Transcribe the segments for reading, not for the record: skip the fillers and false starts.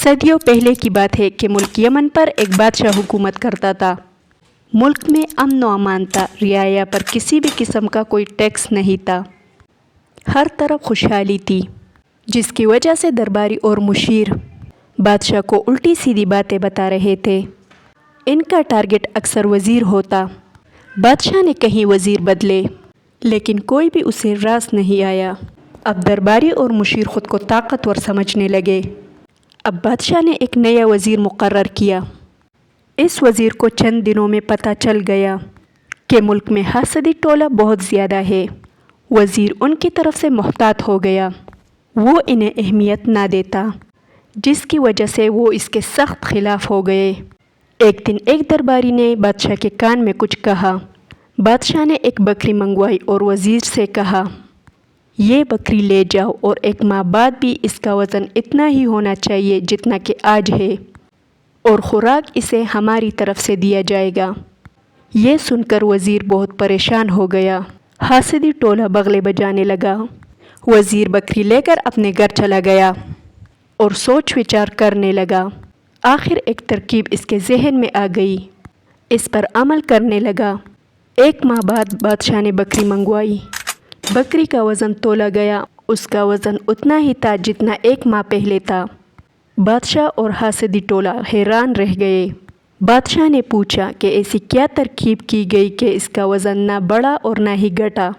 صدیوں پہلے کی بات ہے کہ ملک یمن پر ایک بادشاہ حکومت کرتا تھا۔ ملک میں امن و امان تھا، رعایا پر کسی بھی قسم کا کوئی ٹیکس نہیں تھا، ہر طرف خوشحالی تھی، جس کی وجہ سے درباری اور مشیر بادشاہ کو الٹی سیدھی باتیں بتا رہے تھے۔ ان کا ٹارگٹ اکثر وزیر ہوتا۔ بادشاہ نے کہیں وزیر بدلے، لیکن کوئی بھی اسے راس نہیں آیا۔ اب درباری اور مشیر خود کو طاقتور سمجھنے لگے۔ اب بادشاہ نے ایک نیا وزیر مقرر کیا۔ اس وزیر کو چند دنوں میں پتہ چل گیا کہ ملک میں حاسدی ٹولہ بہت زیادہ ہے۔ وزیر ان کی طرف سے محتاط ہو گیا، وہ انہیں اہمیت نہ دیتا، جس کی وجہ سے وہ اس کے سخت خلاف ہو گئے۔ ایک دن ایک درباری نے بادشاہ کے کان میں کچھ کہا۔ بادشاہ نے ایک بکری منگوائی اور وزیر سے کہا، یہ بکری لے جاؤ اور ایک ماہ بعد بھی اس کا وزن اتنا ہی ہونا چاہیے جتنا کہ آج ہے، اور خوراک اسے ہماری طرف سے دیا جائے گا۔ یہ سن کر وزیر بہت پریشان ہو گیا۔ حاسدی ٹولہ بغلے بجانے لگا۔ وزیر بکری لے کر اپنے گھر چلا گیا اور سوچ وچار کرنے لگا۔ آخر ایک ترکیب اس کے ذہن میں آ گئی، اس پر عمل کرنے لگا۔ ایک ماہ بعد بادشاہ نے بکری منگوائی۔ بکری کا وزن تولا گیا، اس کا وزن اتنا ہی تھا جتنا ایک ماہ پہلے تھا۔ بادشاہ اور حاسدی ٹولہ حیران رہ گئے۔ بادشاہ نے پوچھا کہ ایسی کیا ترکیب کی گئی کہ اس کا وزن نہ بڑھا اور نہ ہی گھٹا؟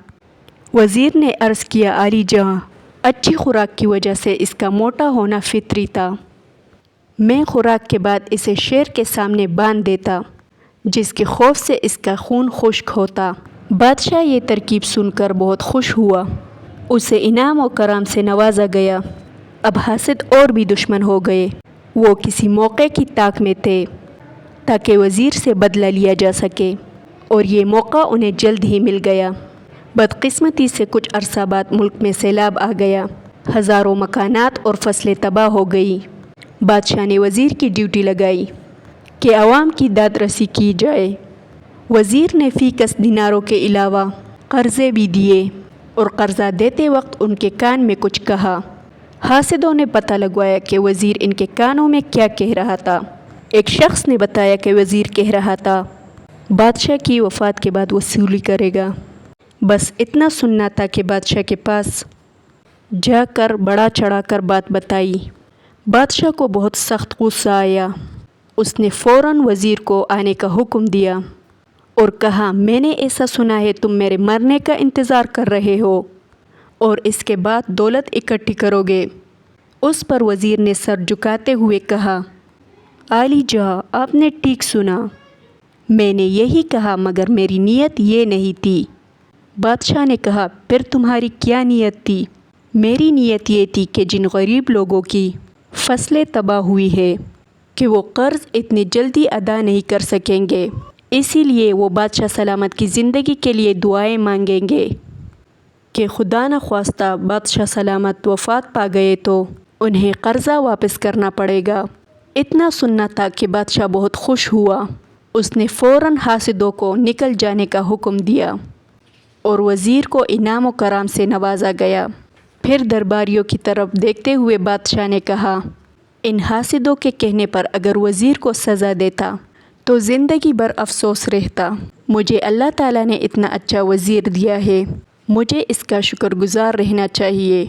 وزیر نے عرض کیا، عالی جہاں، اچھی خوراک کی وجہ سے اس کا موٹا ہونا فطری تھا۔ میں خوراک کے بعد اسے شیر کے سامنے باندھ دیتا، جس کے خوف سے اس کا خون خشک ہوتا۔ بادشاہ یہ ترکیب سن کر بہت خوش ہوا، اسے انعام و کرام سے نوازا گیا۔ اب حاسد اور بھی دشمن ہو گئے۔ وہ کسی موقع کی تاک میں تھے تاکہ وزیر سے بدلہ لیا جا سکے، اور یہ موقع انہیں جلد ہی مل گیا۔ بدقسمتی سے کچھ عرصہ بعد ملک میں سیلاب آ گیا، ہزاروں مکانات اور فصلیں تباہ ہو گئی۔ بادشاہ نے وزیر کی ڈیوٹی لگائی کہ عوام کی داد رسی کی جائے۔ وزیر نے فی کس دیناروں کے علاوہ قرضے بھی دیے، اور قرضہ دیتے وقت ان کے کان میں کچھ کہا۔ حاسدوں نے پتہ لگوایا کہ وزیر ان کے کانوں میں کیا کہہ رہا تھا۔ ایک شخص نے بتایا کہ وزیر کہہ رہا تھا، بادشاہ کی وفات کے بعد وصولی کرے گا۔ بس اتنا سننا تھا کہ بادشاہ کے پاس جا کر بڑا چڑھا کر بات بتائی۔ بادشاہ کو بہت سخت غصہ آیا۔ اس نے فوراً وزیر کو آنے کا حکم دیا اور کہا، میں نے ایسا سنا ہے تم میرے مرنے کا انتظار کر رہے ہو اور اس کے بعد دولت اکٹھی کرو گے۔ اس پر وزیر نے سر جھکاتے ہوئے کہا، عالی جہاں، آپ نے ٹھیک سنا، میں نے یہی کہا، مگر میری نیت یہ نہیں تھی۔ بادشاہ نے کہا، پھر تمہاری کیا نیت تھی؟ میری نیت یہ تھی کہ جن غریب لوگوں کی فصلیں تباہ ہوئی ہے کہ وہ قرض اتنی جلدی ادا نہیں کر سکیں گے، اسی لیے وہ بادشاہ سلامت کی زندگی کے لیے دعائیں مانگیں گے کہ خدا نخواستہ بادشاہ سلامت وفات پا گئے تو انہیں قرضہ واپس کرنا پڑے گا۔ اتنا سننا تھا کہ بادشاہ بہت خوش ہوا۔ اس نے فوراً حاسدوں کو نکل جانے کا حکم دیا اور وزیر کو انعام و کرام سے نوازا گیا۔ پھر درباریوں کی طرف دیکھتے ہوئے بادشاہ نے کہا، ان حاسدوں کے کہنے پر اگر وزیر کو سزا دیتا تو زندگی بھر افسوس رہتا۔ مجھے اللہ تعالیٰ نے اتنا اچھا وزیر دیا ہے، مجھے اس کا شکر گزار رہنا چاہیے۔